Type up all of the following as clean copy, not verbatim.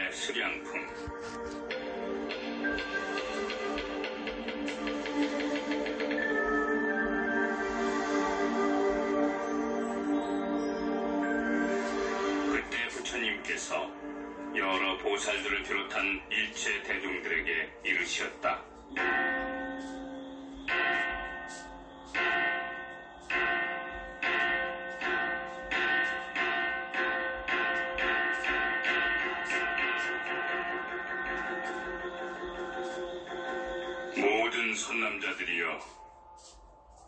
고대 수량품. 그때 부처님께서 여러 보살들을 비롯한 일체 대중들에게 이르시었다. 모든 선남자들이여,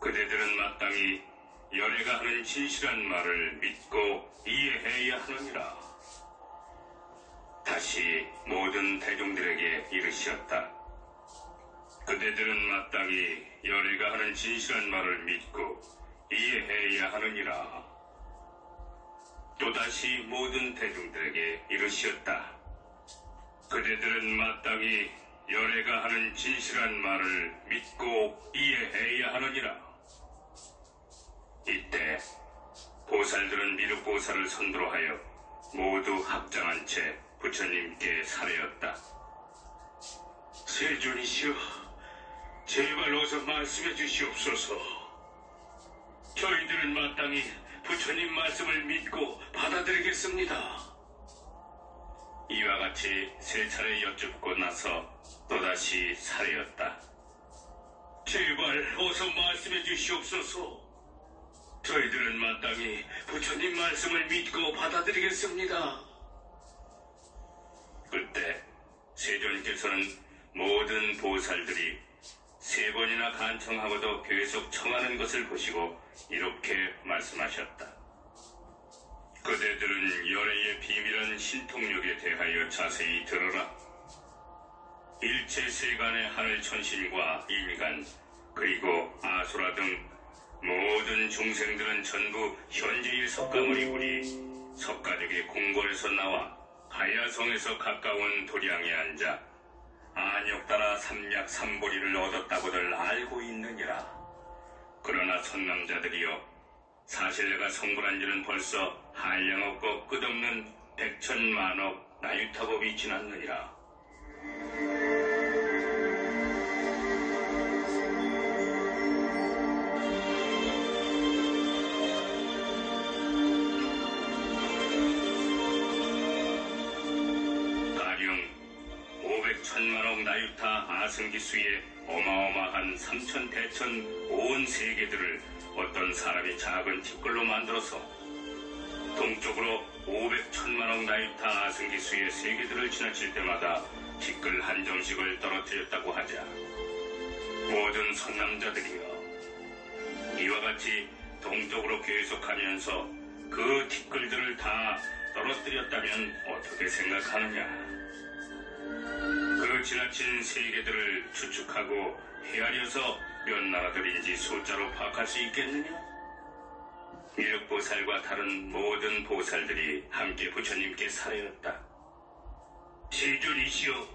그대들은 마땅히 열애가 하는 진실한 말을 믿고 이해해야 하느니라. 다시 모든 대중들에게 이르시었다. 그대들은 마땅히 열애가 하는 진실한 말을 믿고 이해해야 하느니라. 또다시 모든 대중들에게 이르시었다. 그대들은 마땅히 열애가 하는 진실한 말을 믿고 이해해야 하느니라. 이때 보살들은 미륵보살을 선두로 하여 모두 합장한 채 부처님께 사례었다. 세존이시여, 제발 어서 말씀해 주시옵소서. 저희들은 마땅히 부처님 말씀을 믿고 받아들이겠습니다. 이와 같이 세 차례 여쭙고 나서 또다시 사례였다. 제발 어서 말씀해 주시옵소서. 저희들은 마땅히 부처님 말씀을 믿고 받아들이겠습니다. 그때 세존께서는 모든 보살들이 세 번이나 간청하고도 계속 청하는 것을 보시고 이렇게 말씀하셨다. 그대들은 열애의 비밀한 신통력에 대하여 자세히 들어라. 일체 세간의 하늘 천신과 이미간 그리고 아수라 등 모든 중생들은 전부 현재의 석가모니 우리 석가족의 궁궐에서 나와 가야성에서 가까운 도량에 앉아 안욕다나 삼약 삼보리를 얻었다고들 알고 있느니라. 그러나 선남자들이여, 사실 내가 성불한 지는 벌써 한량없고 끝없는 백천만억 나유타법이 지났느니라. 천만억 나유타 아승기수의 어마어마한 삼천대천 온 세계들을 어떤 사람이 작은 티끌로 만들어서 동쪽으로 500천만억 나유타 아승기수의 세계들을 지나칠 때마다 티끌 한 점씩을 떨어뜨렸다고 하자. 모든 선남자들이여, 이와 같이 동쪽으로 계속하면서 그 티끌들을 다 떨어뜨렸다면 어떻게 생각하느냐? 그 지나친 세계들을 추측하고 헤아려서 몇 나라들인지 숫자로 파악할 수 있겠느냐? 미륵보살과 다른 모든 보살들이 함께 부처님께 사례였다. 세존이시여,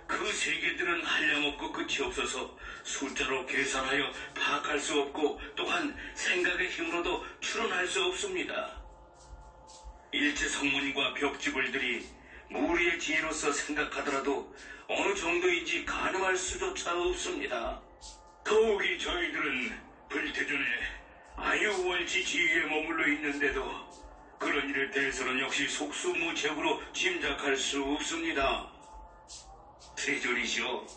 그 세계들은 한량없고 끝이 없어서 숫자로 계산하여 파악할 수 없고 또한 생각의 힘으로도 추론할 수 없습니다. 일체 성문과 벽지불들이 무리의 지혜로서 생각하더라도 어느 정도인지 가늠할 수조차 없습니다. 더욱이 저희들은 불태전에 아유월치 지위에 머물러 있는데도 그런 일에 대해서는 역시 속수무책으로 짐작할 수 없습니다. 세존이시여,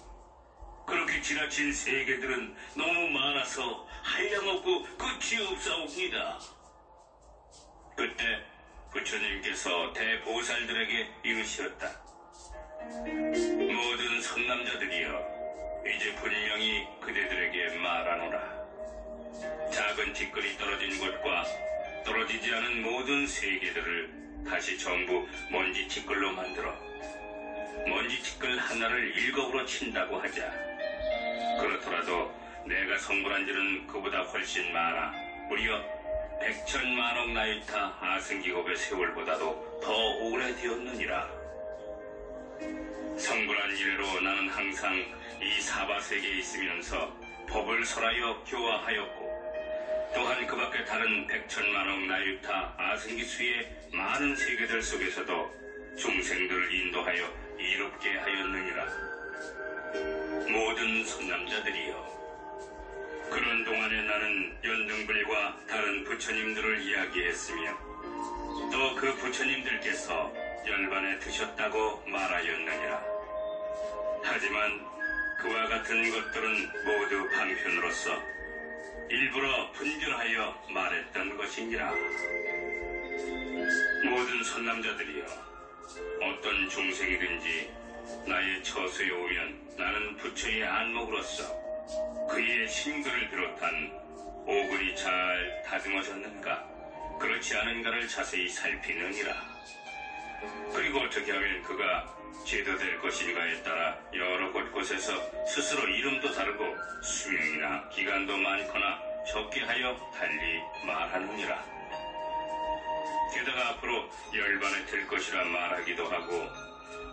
그렇게 지나친 세계들은 너무 많아서 한량없고 끝이 없사옵니다. 그때 부처님께서 대보살들에게 이르시었다. 모든 선남자들이여, 이제 분명히 그대들에게 말하노라. 작은 티끌이 떨어진 곳과 떨어지지 않은 모든 세계들을 다시 전부 먼지 티끌로 만들어 먼지 티끌 하나를 일곱으로 친다고 하자. 그렇더라도 내가 성불한 지는 그보다 훨씬 많아 무려 100천만억 나유타 아승기급의 세월보다도 더 오래되었느니라. 성불한 이래로 나는 항상 이 사바세계에 있으면서 법을 설하여 교화하였고, 또한 그 밖에 다른 100천만억 나유타 아승기수의 많은 세계들 속에서도 중생들을 인도하여 이롭게 하였느니라. 모든 선남자들이여, 그런 동안에 나는 연등불과 다른 부처님들을 이야기했으며 또 그 부처님들께서 열반에 드셨다고 말하였느니라. 하지만 그와 같은 것들은 모두 방편으로서 일부러 분별하여 말했던 것이니라. 모든 선남자들이여, 어떤 중생이든지 나의 처소에 오면 나는 부처의 안목으로서 그의 신글을 비롯한 오근이 잘 다듬어졌는가 그렇지 않은가를 자세히 살피느니라. 그리고 어떻게 하면 그가 제도될 것인가에 따라 여러 곳곳에서 스스로 이름도 다르고 수명이나 기간도 많거나 적게 하여 달리 말하느니라. 게다가 앞으로 열반에 들 것이라 말하기도 하고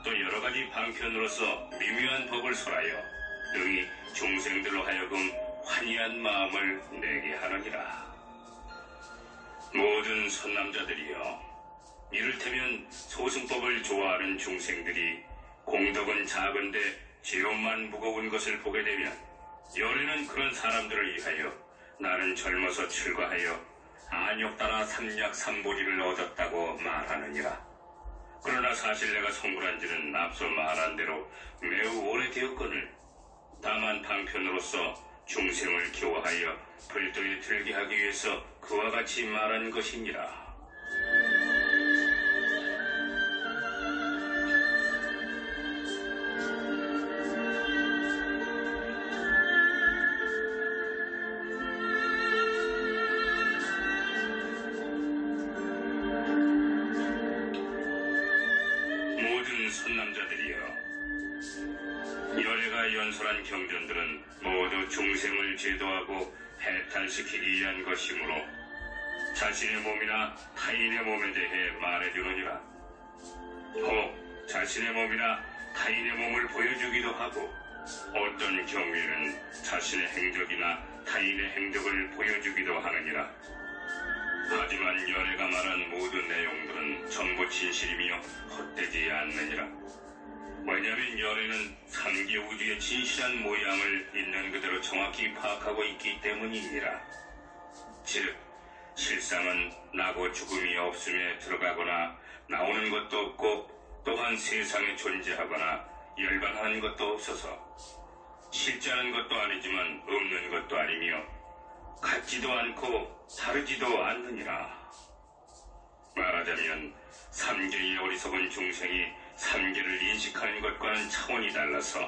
또 여러 가지 방편으로서 미묘한 법을 설하여 능히 중생들로 하여금 환희한 마음을 내게 하느니라. 모든 선남자들이여, 이를테면 소승법을 좋아하는 중생들이 공덕은 작은데 죄업만 무거운 것을 보게 되면 열에는 그런 사람들을 위하여 나는 젊어서 출가하여 안욕따라 삼략삼보리를 얻었다고 말하느니라. 그러나 사실 내가 성불한 지는 앞서 말한 대로 매우 오래되었거늘 다만 방편으로서 중생을 교화하여 불도에 들게 하기 위해서 그와 같이 말한 것이니라. 모든 선남자들이여, 열애가 연설한 경전들은 모두 중생을 제도하고 해탈시키기 위한 것이므로 자신의 몸이나 타인의 몸에 대해 말해주느니라. 혹 자신의 몸이나 타인의 몸을 보여주기도 하고 어떤 경우에는 자신의 행적이나 타인의 행적을 보여주기도 하느니라. 하지만 열애가 말한 모든 내용들은 전부 진실이며 헛되지 않느니라. 왜냐하면 열애는 삼계 우주의 진실한 모양을 있는 그대로 정확히 파악하고 있기 때문이니라. 즉 실상은 나고 죽음이 없음에 들어가거나 나오는 것도 없고 또한 세상에 존재하거나 열반하는 것도 없어서 실제하는 것도 아니지만 없는 것도 아니며 같지도 않고 다르지도 않느니라. 말하자면 삼계의 어리석은 중생이 삼계를 인식하는 것과는 차원이 달라서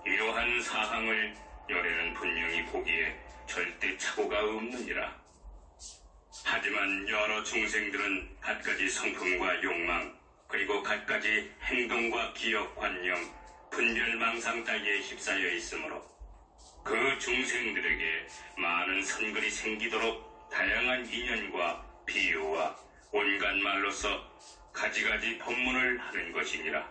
이러한 사항을 열애는 분명히 보기에 절대 착오가 없느니라. 하지만 여러 중생들은 갖가지 성품과 욕망 그리고 갖가지 행동과 기억관념, 분별망상 따위에 휩싸여 있으므로 그 중생들에게 많은 선글이 생기도록 다양한 인연과 비유와 온갖 말로서 가지가지 법문을 하는 것이니라.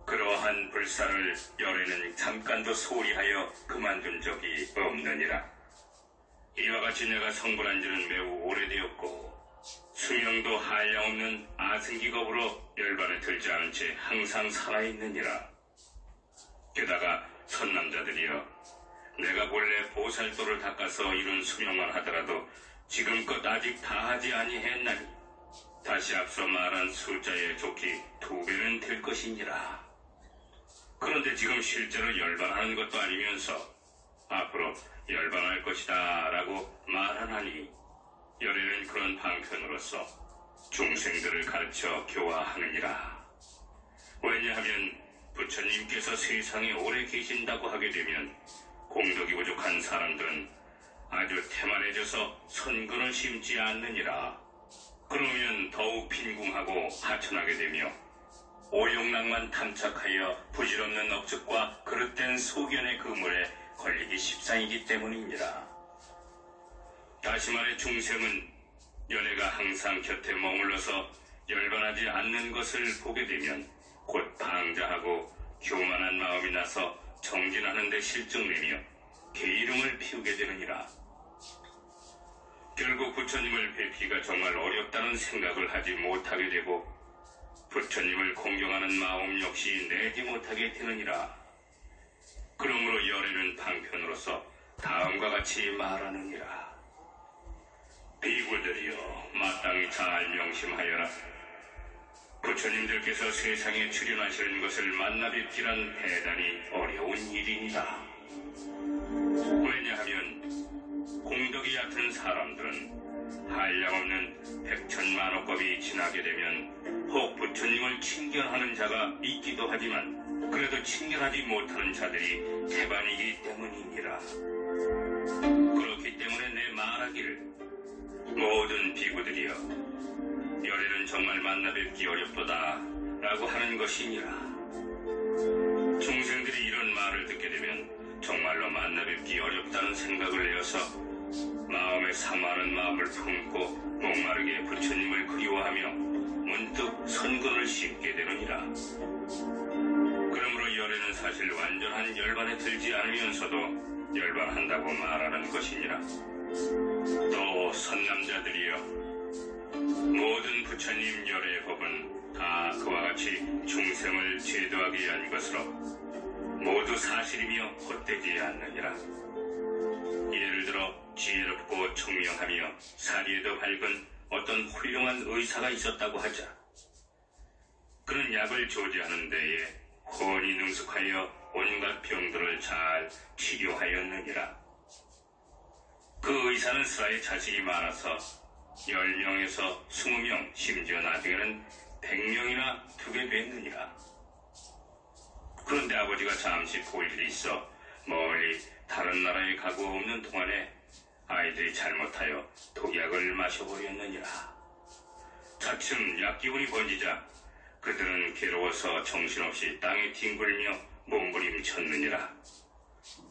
그러한 불사를 열애는 잠깐도 소홀히 하여 그만둔 적이 없느니라. 이와 같이 내가 성불한 지는 매우 오래되었고 수명도 한량없는 아승기겁으로 열반에 들지 않은 채 항상 살아있느니라. 게다가 선남자들이여, 내가 본래 보살도를 닦아서 이룬 수명만 하더라도 지금껏 아직 다하지 아니했나니 다시 앞서 말한 숫자에 좋기 2배는 될 것이니라. 그런데 지금 실제로 열반하는 것도 아니면서 앞으로 열반할 것이다 라고 말하나니 열애는 그런 방편으로서 중생들을 가르쳐 교화하느니라. 왜냐하면 부처님께서 세상에 오래 계신다고 하게 되면 공덕이 부족한 사람들은 아주 태만해져서 선근을 심지 않느니라. 그러면 더욱 빈궁하고 하천하게 되며 오용락만 탐착하여 부질없는 억측과 그릇된 소견의 그물에 걸리기 십상이기 때문이니라. 다시 말해 중생은 연애가 항상 곁에 머물러서 열반하지 않는 것을 보게 되면 곧 방자하고 교만한 마음이 나서 정진하는 데 실증내며 게으름을 피우게 되느니라. 결국 부처님을 뵙기가 정말 어렵다는 생각을 하지 못하게 되고 부처님을 공경하는 마음 역시 내지 못하게 되느니라. 그러므로 열애는 방편으로서 다음과 같이 말하느니라. 비구들이여, 마땅히 잘 명심하여라. 부처님들께서 세상에 출현하시는 것을 만나뵙기란 대단히 어려운 일이니라. 왜냐하면 공덕이 얕은 사람들은 한량없는 백천만호법이 지나게 되면 혹 부처님을 친견하는 자가 있기도 하지만 그래도 친견하지 못하는 자들이 태반이기 때문이니라. 그렇기 때문에 내 말하기를, 모든 비구들이여, 열애는 정말 만나뵙기 어렵도다 라고 하는 것이니라. 중생들이 이런 말을 듣게 되면 정말로 만나뵙기 어렵다는 생각을 내어서 마음에 사모하는 마음을 품고 목마르게 부처님을 그리워하며 문득 선근을 심게 되느니라. 그러므로 열애는 사실 완전한 열반에 들지 않으면서도 열반한다고 말하는 것이니라. 또 선남자들이여, 모든 부처님 열애의 법은 다 그와 같이 중생을 제도하기 위한 것으로 모두 사실이며 헛되지 않느니라. 예를 들어 지혜롭고 총명하며 사리에도 밝은 어떤 훌륭한 의사가 있었다고 하자. 그는 약을 조제하는 데에 훤히 능숙하여 온갖 병들을 잘 치료하였느니라. 그 의사는 스라의 자식이 많아서 10명에서 20명, 심지어 나중에는 100명이나 두게 됐느니라. 그런데 아버지가 잠시 볼 일이 있어 멀리 다른 나라에 가고 없는 동안에 아이들이 잘못하여 독약을 마셔버렸느니라. 차츰 약기운이 번지자 그들은 괴로워서 정신없이 땅에 뒹굴며 몸부림쳤느니라.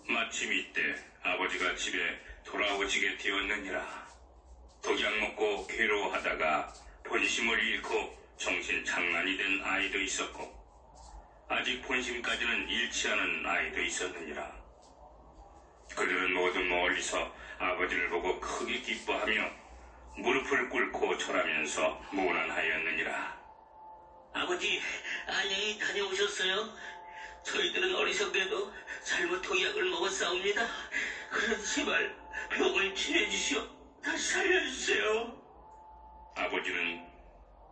마침 이때 아버지가 집에 돌아오지게 되었느니라. 독약 먹고 괴로워하다가 본심을 잃고 정신 장난이 된 아이도 있었고 아직 본심까지는 잃지 않은 아이도 있었느니라. 그들은 모두 멀리서 아버지를 보고 크게 기뻐하며 무릎을 꿇고 절하면서 문안하였느니라. 아버지, 안녕히 다녀오셨어요? 저희들은 어리석게도 잘못 독약을 먹었사옵니다. 그런 제발 병을 치료해주시오. 다시 살려주세요. 아버지는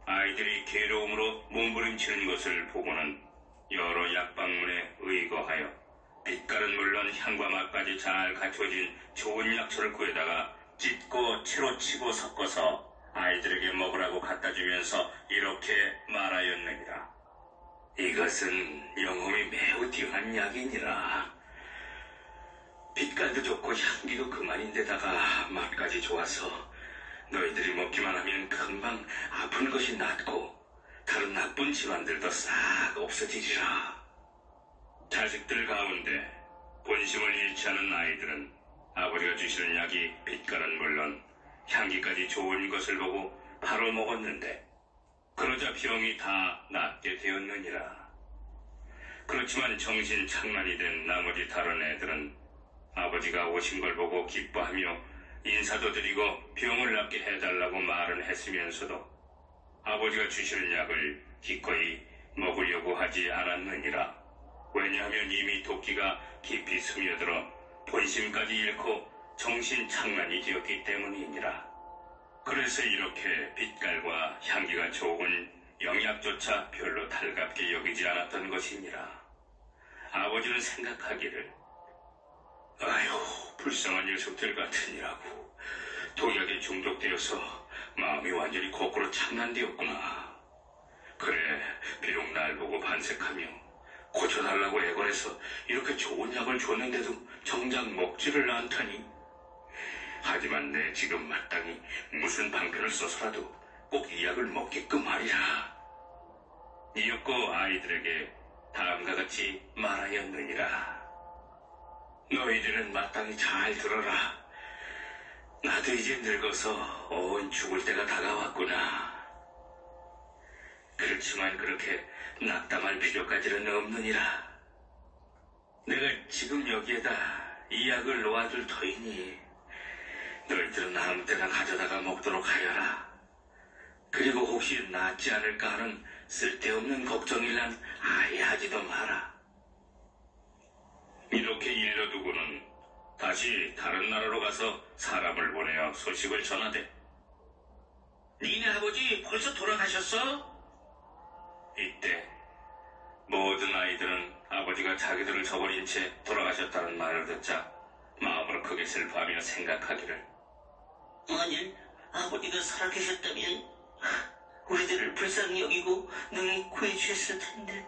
아이들이 괴로움으로 몸부림치는 것을 보고는 여러 약방문에 의거하여 빛깔은 물론 향과 맛까지 잘 갖춰진 좋은 약초를 구해다가 찢고 채로 치고 섞어서 아이들에게 먹으라고 갖다 주면서 이렇게 말하였느니라. 이것은 영험이 매우 뛰어난 약이니라. 빛깔도 좋고 향기도 그만인데다가 맛까지 좋아서 너희들이 먹기만 하면 금방 아픈 것이 낫고 다른 나쁜 질환들도 싹 없어지리라. 자식들 가운데 본심을 잃지 않은 아이들은 아버지가 주시는 약이 빛깔은 물론 향기까지 좋은 것을 보고 바로 먹었는데 그러자 병이 다 낫게 되었느니라. 그렇지만 정신 장난이 된 나머지 다른 애들은 아버지가 오신 걸 보고 기뻐하며 인사도 드리고 병을 낫게 해달라고 말은 했으면서도 아버지가 주시는 약을 기꺼이 먹으려고 하지 않았느니라. 왜냐하면 이미 도끼가 깊이 스며들어 본심까지 잃고 정신 장난이 되었기 때문이니라. 그래서 이렇게 빛깔과 향기가 좋은 영약조차 별로 달갑게 여기지 않았던 것이니라. 아버지는 생각하기를, 아휴, 불쌍한 녀석들 같으니라고. 독약에 중독되어서 마음이 완전히 거꾸로 장난되었구나. 그래, 비록 날 보고 반색하며 고쳐달라고 애걸해서 이렇게 좋은 약을 줬는데도 정작 먹지를 않다니. 하지만 내 지금 마땅히 무슨 방편을 써서라도 꼭 이 약을 먹게끔 하리라. 이윽고 아이들에게 다음과 같이 말하였느니라. 너희들은 마땅히 잘 들어라. 나도 이제 늙어서 죽을 때가 다가왔구나. 그렇지만 그렇게 낙담할 필요까지는 없느니라. 내가 지금 여기에다 이 약을 놓아둘 터이니 너희들은 아무 때나 가져다가 먹도록 하여라. 그리고 혹시 낫지 않을까 하는 쓸데없는 걱정일란 아예 하지도 마라. 이렇게 일러두고는 다시 다른 나라로 가서 사람을 보내어 소식을 전하되, 니네 아버지 벌써 돌아가셨어? 이때 모든 아이들은 아버지가 자기들을 저버린 채 돌아가셨다는 말을 듣자 마음으로 크게 슬퍼하며 생각하기를, 만일 아버지가 살아계셨다면 우리들을 불쌍히 여기고 능히 구해주셨을 텐데,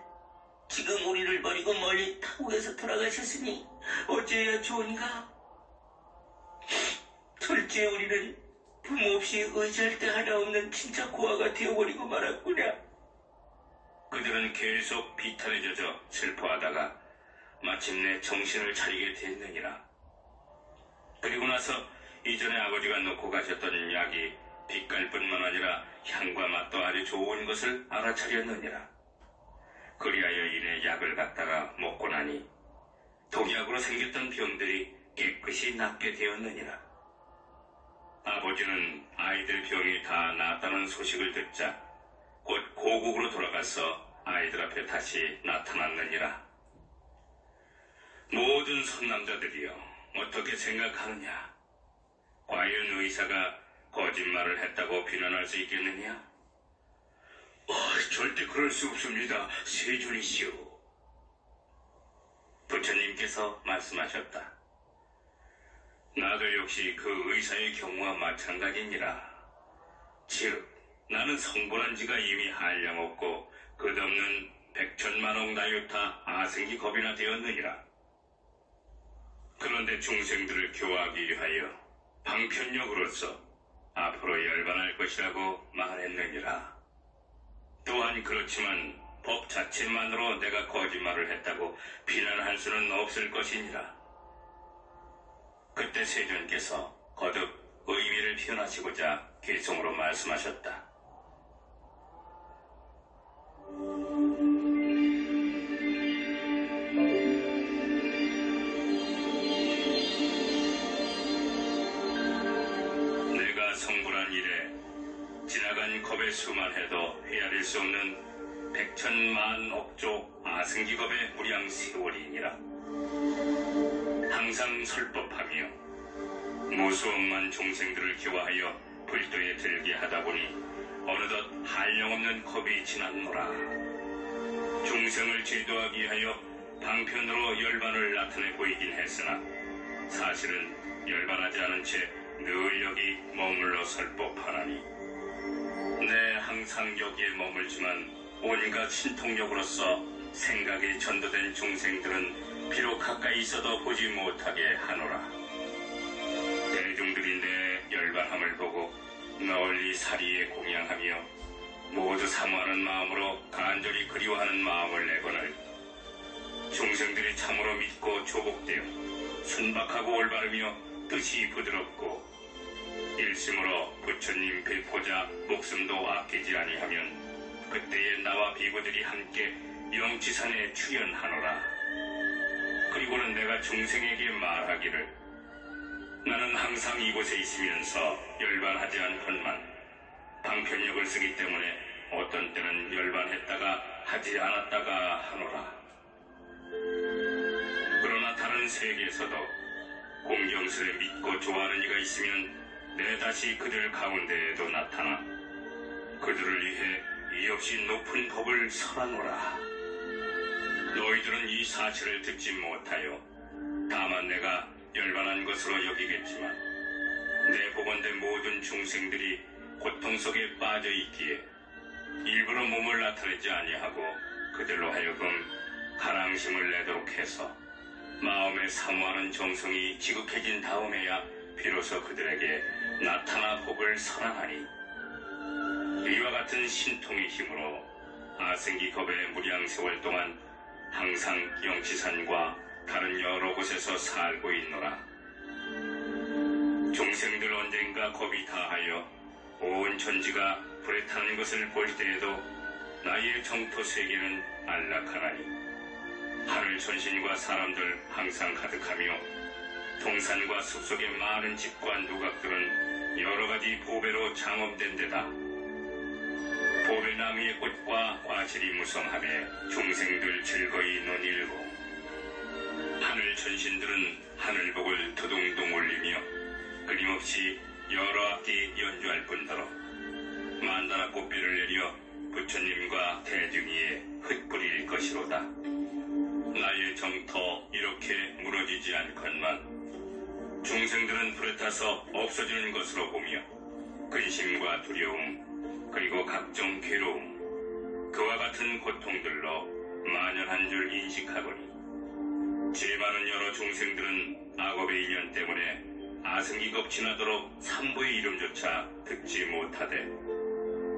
지금 우리를 버리고 멀리 타국에서 돌아가셨으니 어찌해야 좋은가? 둘째, 우리는 부모 없이 의지할 데 하나 없는 진짜 고아가 되어버리고 말았구나. 그들은 계속 비탄에 젖어 슬퍼하다가 마침내 정신을 차리게 됐느니라. 그리고 나서 이전에 아버지가 놓고 가셨던 약이 빛깔뿐만 아니라 향과 맛도 아주 좋은 것을 알아차렸느니라. 그리하여 이내 약을 갖다가 먹고 나니 독약으로 생겼던 병들이 깨끗이 낫게 되었느니라. 아버지는 아이들 병이 다 나았다는 소식을 듣자 곧 고국으로 돌아가서 아이들 앞에 다시 나타났느니라. 모든 선남자들이여, 어떻게 생각하느냐? 과연 의사가 거짓말을 했다고 비난할 수 있겠느냐? 절대 그럴 수 없습니다, 세존이시오. 부처님께서 말씀하셨다. 나도 역시 그 의사의 경우와 마찬가지니라. 즉, 나는 성불한 지가 이미 한량없고 끝없는 백천만억 나유타 아생기 겁이나 되었느니라. 그런데 중생들을 교화하기 위하여 방편력으로서 앞으로 열반할 것이라고 말했느니라. 또한 그렇지만 법 자체만으로 내가 거짓말을 했다고 비난할 수는 없을 것이니라. 그때 세존께서 거듭 의미를 표현하시고자 개성으로 말씀하셨다. 내가 성불한 이래 지나간 겁의 수만 해도 헤아릴 수 없는 백천만억조 아승기겁의 무량 세월이니라. 항상 설법하며 무수억만 종생들을 교화하여 불도에 들게 하다 보니 어느덧 한량없는 겁이 지났노라. 중생을 제도하기 위하여 방편으로 열반을 나타내 보이긴 했으나 사실은 열반하지 않은 채 늘 여기 머물러 설법하나니, 내 항상 여기에 머물지만 온갖 신통력으로서 생각에 전도된 중생들은 비록 가까이 있어도 보지 못하게 하노라. 대중들이 내 열반함을 보고 널리 사리에 공양하며 모두 사모하는 마음으로 간절히 그리워하는 마음을 내거늘 중생들이 참으로 믿고 조복되어 순박하고 올바르며 뜻이 부드럽고 일심으로 부처님 뵙고자 목숨도 아끼지 아니하면 그때에 나와 비구들이 함께 영지산에 출연하노라. 그리고는 내가 중생에게 말하기를, 나는 항상 이곳에 있으면서 열반하지 않건만 방편력을 쓰기 때문에 어떤 때는 열반했다가 하지 않았다가 하노라. 그러나 다른 세계에서도 공경스레 믿고 좋아하는 이가 있으면 내 다시 그들 가운데에도 나타나 그들을 위해 이 없이 높은 법을 설하노라. 너희들은 이 사실을 듣지 못하여 다만 내가 열반한 것으로 여기겠지만 내 복원된 모든 중생들이 고통 속에 빠져 있기에 일부러 몸을 나타내지 아니하고 그들로 하여금 가랑심을 내도록 해서 마음에 사모하는 정성이 지극해진 다음에야 비로소 그들에게 나타나 법을 설하나니, 이와 같은 신통의 힘으로 아생기 겁의 무량 세월 동안 항상 영치산과 다른 여러 곳에서 살고 있노라. 중생들 언젠가 겁이 다하여 온 천지가 불에 타는 것을 볼 때에도 나의 정토 세계는 안락하나니, 하늘 천신과 사람들 항상 가득하며 동산과 숲속의 많은 집과 누각들은 여러 가지 보배로 장엄된 데다 보배나무의 꽃과 과실이 무성하게 중생들 즐거이 논일고 하늘 천신들은 하늘복을 두둥둥 울리며 끊임없이 여러 악기 연주할 뿐더러 만다라 꽃비를 내려 부처님과 대중이에 흩뿌릴 것이로다. 나의 정터 이렇게 무너지지 않건만 중생들은 불에 타서 없어지는 것으로 보며 근심과 두려움 그리고 각종 괴로움 그와 같은 고통들로 만연한 줄 인식하거니 죄 많은 여러 중생들은 악업의 인연 때문에 아승기겁 지나도록 삼부의 이름조차 듣지 못하되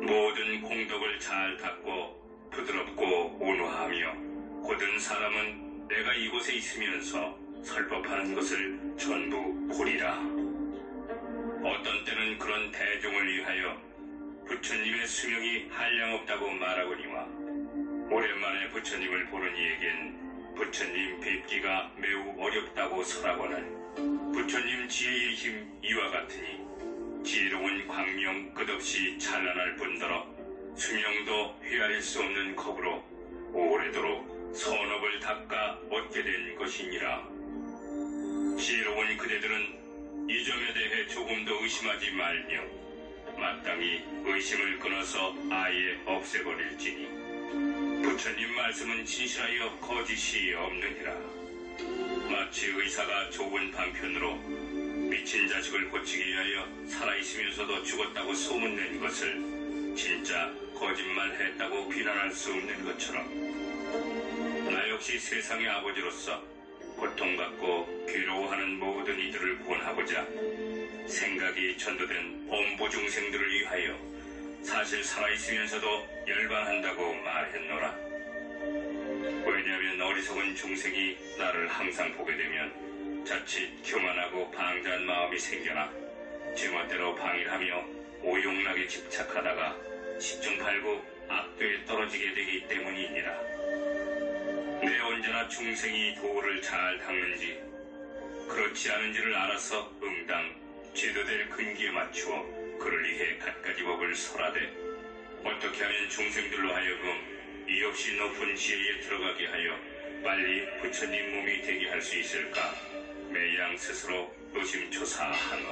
모든 공덕을 잘 닦고 부드럽고 온화하며 고든 사람은 내가 이곳에 있으면서 설법하는 것을 전부 보리라. 어떤 때는 그런 대중을 위하여 부처님의 수명이 한량없다고 말하거니와 오랜만에 부처님을 보는 이에겐 부처님 뵙기가 매우 어렵다고 설하거늘 부처님 지혜의 힘 이와 같으니 지혜로운 광명 끝없이 찬란할 뿐더러 수명도 헤아릴 수 없는 겁으로 오래도록 선업을 닦아 얻게 된 것이니라. 지혜로운 그대들은 이 점에 대해 조금도 의심하지 말며 마땅히 의심을 끊어서 아예 없애버릴지니 부처님 말씀은 진실하여 거짓이 없느니라. 마치 의사가 좋은 방편으로 미친 자식을 고치기 위하여 살아있으면서도 죽었다고 소문낸 것을 진짜 거짓말했다고 비난할 수 없는 것처럼 나 역시 세상의 아버지로서 고통받고 괴로워하는 모든 이들을 구원하고자 생각이 전도된 범부 중생들을 위하여 사실 살아있으면서도 열반한다고 말했노라. 왜냐하면 어리석은 중생이 나를 항상 보게 되면 자칫 교만하고 방자한 마음이 생겨나 제멋대로 방일하며 오용락에 집착하다가 십중팔구 악도에 떨어지게 되기 때문이니라. 내 언제나 중생이 도를 잘 닦는지 그렇지 않은지를 알아서 응당 제도될 근기에 맞추어 그를 위해 갖가지 법을 설하되 어떻게 하면 중생들로 하여금 이 없이 높은 지혜에 들어가게 하여 빨리 부처님 몸이 되게 할 수 있을까 매양 스스로 노심초사하노라.